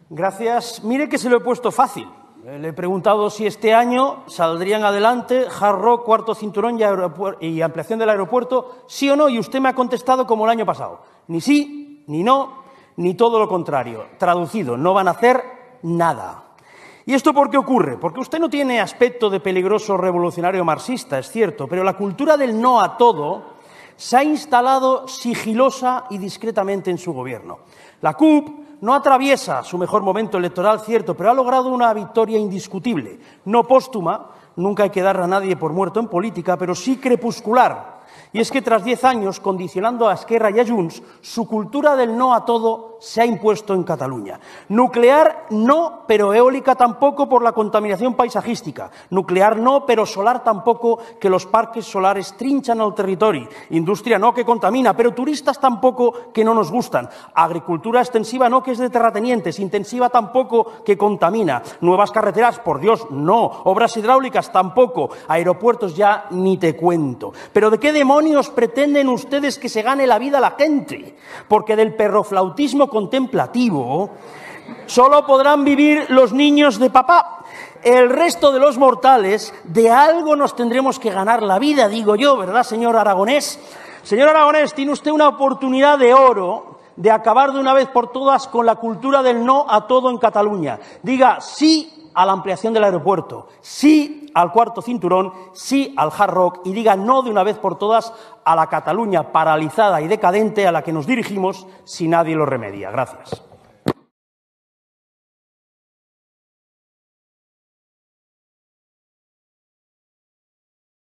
Gracias. Mire que se lo he puesto fácil. Le he preguntado si este año saldrían adelante Hard Rock, cuarto cinturón y ampliación del aeropuerto, sí o no, y usted me ha contestado como el año pasado. Ni sí, ni no, ni todo lo contrario. Traducido, no van a hacer nada. ¿Y esto por qué ocurre? Porque usted no tiene aspecto de peligroso revolucionario marxista, es cierto, pero la cultura del no a todo se ha instalado sigilosa y discretamente en su gobierno. La CUP no atraviesa su mejor momento electoral, cierto, pero ha logrado una victoria indiscutible, no póstuma, nunca hay que dar a nadie por muerto en política, pero sí crepuscular. Y es que tras 10 años, condicionando a Esquerra y a Junts, su cultura del no a todo se ha impuesto en Cataluña. Nuclear no, pero eólica tampoco por la contaminación paisajística. Nuclear no, pero solar tampoco, que los parques solares trinchan el territorio. Industria no, que contamina, pero turistas tampoco, que no nos gustan. Agricultura extensiva no, que es de terratenientes. Intensiva tampoco, que contamina. Nuevas carreteras, por Dios, no. Obras hidráulicas tampoco. Aeropuertos ya ni te cuento. Pero ¿de qué demonios pretenden ustedes que se gane la vida la gente? Porque del perroflautismo contemplativo solo podrán vivir los niños de papá. El resto de los mortales, de algo nos tendremos que ganar la vida, digo yo, ¿verdad, señor Aragonés? Señor Aragonés, tiene usted una oportunidad de oro de acabar de una vez por todas con la cultura del no a todo en Cataluña. Diga sí a la ampliación del aeropuerto, sí al cuarto cinturón, sí al Hard Rock y diga no de una vez por todas a la Cataluña paralizada y decadente a la que nos dirigimos si nadie lo remedia. Gracias.